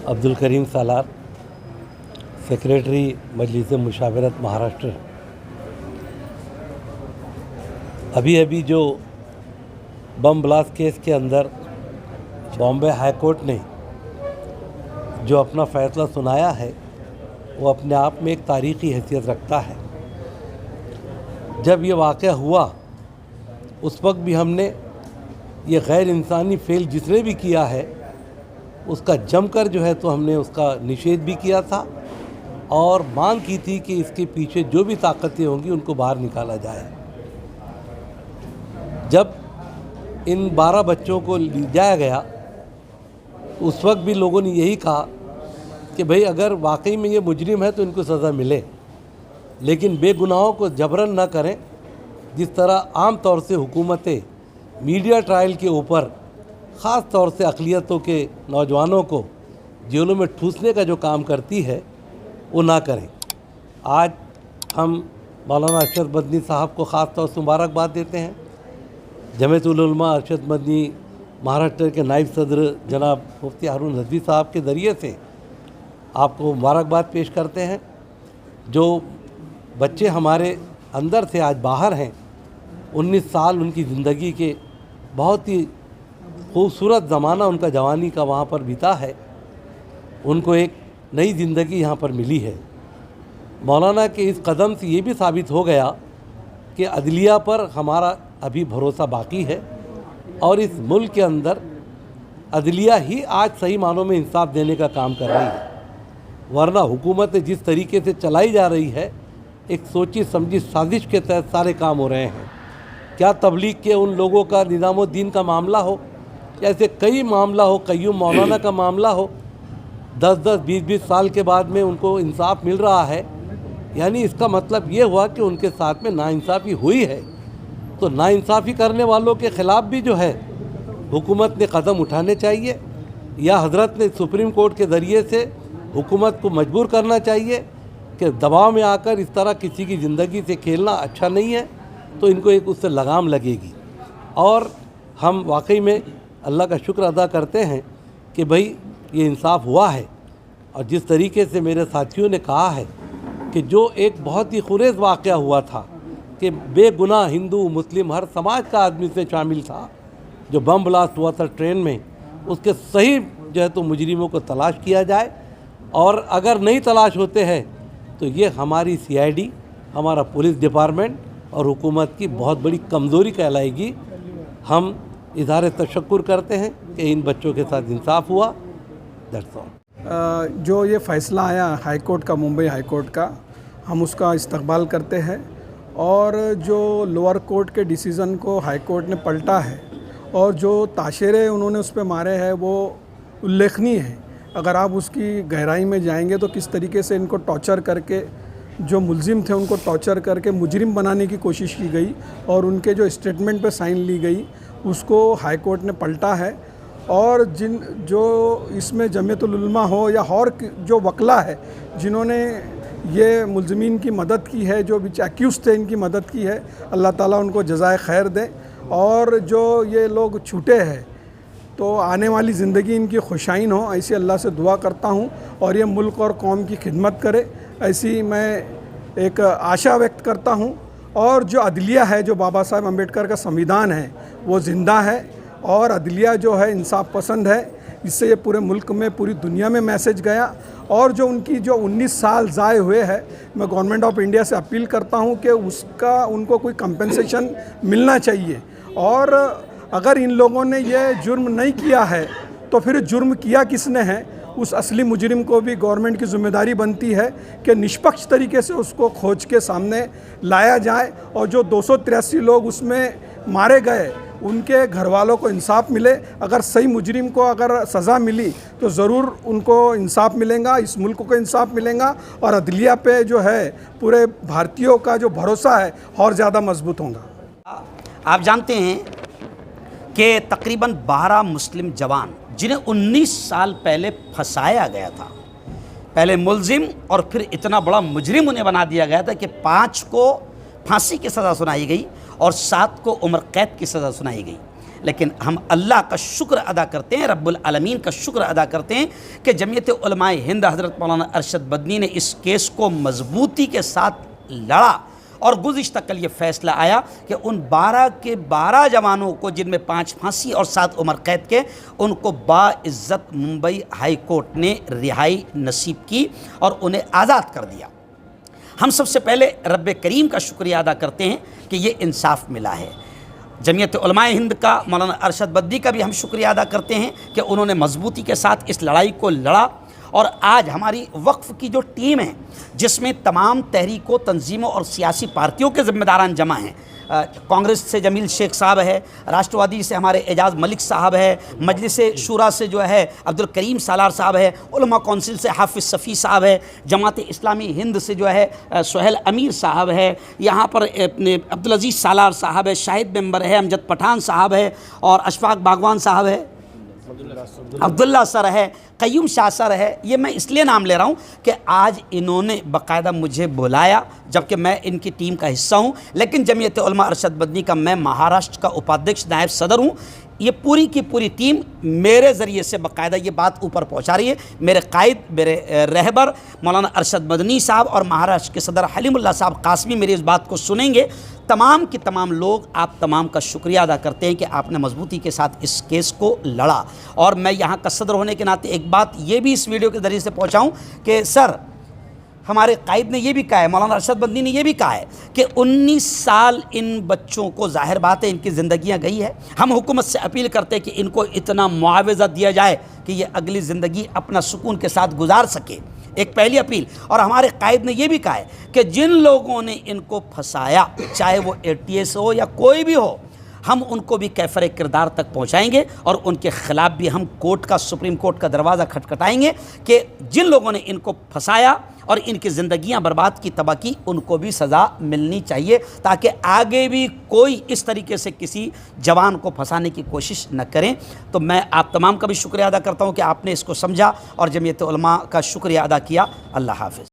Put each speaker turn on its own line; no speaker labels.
अब्दुल करीम सालार, secretary मजलिस मुशावरत महाराष्ट्र। अभी जो bomb blast case के अंदर बॉम्बे हाई कोर्ट ने जो अपना फ़ैसला सुनाया है वो अपने आप में एक तारीख़ी हैसियत रखता है। जब ये वाक़या हुआ उस वक्त भी हमने ये गैर इंसानी फ़ेल जिसने भी किया है उसका जमकर जो है तो हमने उसका निषेध भी किया था और मांग की थी कि इसके पीछे जो भी ताकतें होंगी उनको बाहर निकाला जाए। जब इन 12 बच्चों को ले जाया गया उस वक्त भी लोगों ने यही कहा कि भाई अगर वाकई में ये मुजरिम है तो इनको सज़ा मिले, लेकिन बेगुनाहों को जबरन ना करें। जिस तरह आम तौर से हुकूमतें मीडिया ट्रायल के ऊपर ख़ास तौर से अक़लियतों के नौजवानों को जेलों में ठूसने का जो काम करती है वो ना करें। आज हम मौलाना अरशद मदनी साहब को ख़ास तौर से मुबारकबाद देते हैं। जमीयत उल उलमा अरशद मदनी महाराष्ट्र के नायब सदर जनाब मुफ्ती हारून नदवी साहब के ज़रिए से आपको मुबारकबाद पेश करते हैं। जो बच्चे हमारे अंदर से आज बाहर हैं, 19 साल उनकी ज़िंदगी के बहुत ही खूबसूरत ज़माना उनका जवानी का वहाँ पर बीता है, उनको एक नई ज़िंदगी यहाँ पर मिली है। मौलाना के इस कदम से ये भी साबित हो गया कि अदलिया पर हमारा अभी भरोसा बाकी है और इस मुल्क के अंदर अदलिया ही आज सही मानों में इंसाफ देने का काम कर रही है। वरना हुकूमत जिस तरीके से चलाई जा रही है, एक सोची समझी साजिश के तहत सारे काम हो रहे हैं। क्या तबलीग के उन लोगों का निज़ामुद्दीन का मामला हो, ऐसे कई मामला हो, कय्यूम मौलाना का मामला हो, 10-10, 20-20 साल के बाद में उनको इंसाफ मिल रहा है, यानी इसका मतलब ये हुआ कि उनके साथ में नाइंसाफ़ी हुई है। तो नाइंसाफ़ी करने वालों के ख़िलाफ़ भी जो है हुकूमत ने कदम उठाने चाहिए, या हज़रत ने सुप्रीम कोर्ट के ज़रिए से हुकूमत को मजबूर करना चाहिए कि दबाव में आकर इस तरह किसी की ज़िंदगी से खेलना अच्छा नहीं है, तो इनको एक उससे लगाम लगेगी। और हम वाकई में अल्लाह का शुक्र अदा करते हैं कि भाई ये इंसाफ हुआ है। और जिस तरीके से मेरे साथियों ने कहा है कि जो एक बहुत ही खुरेज़ वाक़या हुआ था कि बेगुनाह हिंदू मुस्लिम हर समाज का आदमी से शामिल था, जो बम ब्लास्ट हुआ था ट्रेन में, उसके सही जो है तो मुजरिमों को तलाश किया जाए। और अगर नहीं तलाश होते हैं तो ये हमारी CID, हमारा पुलिस डिपार्टमेंट और हुकूमत की बहुत बड़ी कमज़ोरी कहलाएगी। हम इज़हार तशक्कुर करते हैं कि इन बच्चों के साथ इंसाफ हुआ। That's all.
जो ये फ़ैसला आया हाई कोर्ट का, मुंबई हाई कोर्ट का, हम उसका इस्तकबाल करते हैं। और जो लोअर कोर्ट के डिसीज़न को हाई कोर्ट ने पलटा है और जो ताशेरे उन्होंने उस पर मारे हैं वो उल्लेखनीय है। अगर आप उसकी गहराई में जाएंगे तो किस तरीके से इनको टॉर्चर करके, जो मुलजिम थे उनको टॉर्चर करके मुजरिम बनाने की कोशिश की गई और उनके जो स्टेटमेंट पे साइन ली गई उसको हाई कोर्ट ने पलटा है। और जो इसमें जमीयतुल उलमा हो या और जो वकला है जिन्होंने ये मुलजिमीन की मदद की है, जो एक्यूज़ थे इनकी मदद की है, अल्लाह ताला उनको जज़ाए खैर दे। और जो ये लोग छूटे हैं तो आने वाली ज़िंदगी इनकी खुशाइन हो, ऐसी अल्लाह से दुआ करता हूँ और ये मुल्क और कौम की खिदमत करे, ऐसी मैं एक आशा व्यक्त करता हूँ। और जो अदलिया है, जो बाबा साहब अम्बेडकर का संविधान है, वो ज़िंदा है और अदलिया जो है इंसाफ पसंद है। इससे ये पूरे मुल्क में, पूरी दुनिया में मैसेज गया। और जो उनकी जो 19 साल ज़ाय हुए हैं, मैं गवर्नमेंट ऑफ इंडिया से अपील करता हूँ कि उसका उनको कोई कंपनसेशन मिलना चाहिए। और अगर इन लोगों ने ये जुर्म नहीं किया है तो फिर जुर्म किया किसने है, उस असली मुजरिम को भी गवर्नमेंट की ज़िम्मेदारी बनती है कि निष्पक्ष तरीके से उसको खोज के सामने लाया जाए और जो 283 लोग उसमें मारे गए उनके घर वालों को इंसाफ मिले। अगर सही मुजरिम को अगर सज़ा मिली तो ज़रूर उनको इंसाफ मिलेगा, इस मुल्क को इंसाफ मिलेगा और अदलिया पे जो है पूरे भारतीयों का जो भरोसा है और ज़्यादा मजबूत होगा।
आप जानते हैं कि तकरीबन 12 मुस्लिम जवान जिन्हें 19 साल पहले फंसाया गया था, पहले मुलजिम और फिर इतना बड़ा मुजरिम उन्हें बना दिया गया था कि 5 को फांसी की सज़ा सुनाई गई और 7 को उम्र कैद की सज़ा सुनाई गई। लेकिन हम अल्लाह का शुक्र अदा करते हैं, रब्बुल आलमीन का शुक्र अदा करते हैं कि जमीयत उलमाए हिंद हज़रत मौलाना अरशद बदनी ने इस केस को मजबूती के साथ लड़ा और गुज़िश्ता कल ये फ़ैसला आया कि उन 12 के 12 जवानों को, जिनमें 5 फांसी और 7 उम्र कैद के, उनको बाइज़्ज़त मुंबई हाई कोर्ट ने रिहाई नसीब की और उन्हें आज़ाद कर दिया। हम सबसे पहले रब्बे करीम का शुक्रिया अदा करते हैं कि ये इंसाफ मिला है। जमीयत उलमाए हिंद का, मौलाना अरशद बद्दी का भी हम शुक्रिया अदा करते हैं कि उन्होंने मजबूती के साथ इस लड़ाई को लड़ा और आज हमारी वक्फ़ की जो टीम है, जिसमें तमाम तहरीकों, तंजीमों और सियासी पार्टियों के ज़िम्मेदारान जमा हैं। कांग्रेस से जमील शेख साहब है, राष्ट्रवादी से हमारे एजाज़ मलिक साहब है, मजलिस शूरा से जो है अब्दुल करीम सालार साहब है, उलमा कौंसिल से हाफिज़ सफ़ी साहब है, जमात इस्लामी हिंद से जो है सोहेल अमीर साहब है, यहाँ पर अपने अब्दुल अजीज़ सालार साहब है, शाहिद मेंबर है, अमजद पठान साहब है और अशफाक बागवान साहब है, अब्दुल्ला सर है, क़य्यूम शाह सर है। ये मैं इसलिए नाम ले रहा हूँ कि आज इन्होंने बाकायदा मुझे बुलाया, जबकि मैं इनकी टीम का हिस्सा हूँ, लेकिन जमीयत उलमा अरशद बदनी का मैं महाराष्ट्र का उपाध्यक्ष नायब सदर हूँ। ये पूरी की पूरी टीम मेरे ज़रिए से बाकायदा ये बात ऊपर पहुँचा रही है। मेरे कायद, मेरे रहबर मौलाना अरशद बदनी साहब और महाराष्ट्र के सदर हलीमुल्लाह साहब कासमी मेरी इस बात को सुनेंगे। तमाम के तमाम लोग, आप तमाम का शुक्रिया अदा करते हैं कि आपने मजबूती के साथ इस केस को लड़ा। और मैं यहाँ का सदर होने के नाते एक बात ये भी इस वीडियो के ज़रिए से पहुँचाऊँ कि सर, हमारे कायद ने ये भी कहा है, मौलाना अरशद बदनी ने ये भी कहा है कि 19 साल इन बच्चों को, जाहिर बात है इनकी ज़िंदगियाँ गई है, हम हुकूमत से अपील करते हैं कि इनको इतना मुआवज़ा दिया जाए कि ये अगली ज़िंदगी अपना सुकून के साथ गुजार सके। एक पहली अपील। और हमारे कायद ने यह भी कहा है कि जिन लोगों ने इनको फंसाया, चाहे वो ATS हो या कोई भी हो, हम उनको भी कैफर किरदार तक पहुंचाएंगे और उनके ख़िलाफ़ भी हम कोर्ट का, सुप्रीम कोर्ट का दरवाज़ा खटखटाएंगे कि जिन लोगों ने इनको फंसाया और इनकी ज़िंदगियां बर्बाद की, तबाह की, उनको भी सज़ा मिलनी चाहिए, ताकि आगे भी कोई इस तरीके से किसी जवान को फंसाने की कोशिश न करें। तो मैं आप तमाम का भी शुक्रिया अदा करता हूँ कि आपने इसको समझा और जमीयत उलमा का शुक्रिया अदा किया। अल्लाह हाफ़िज़।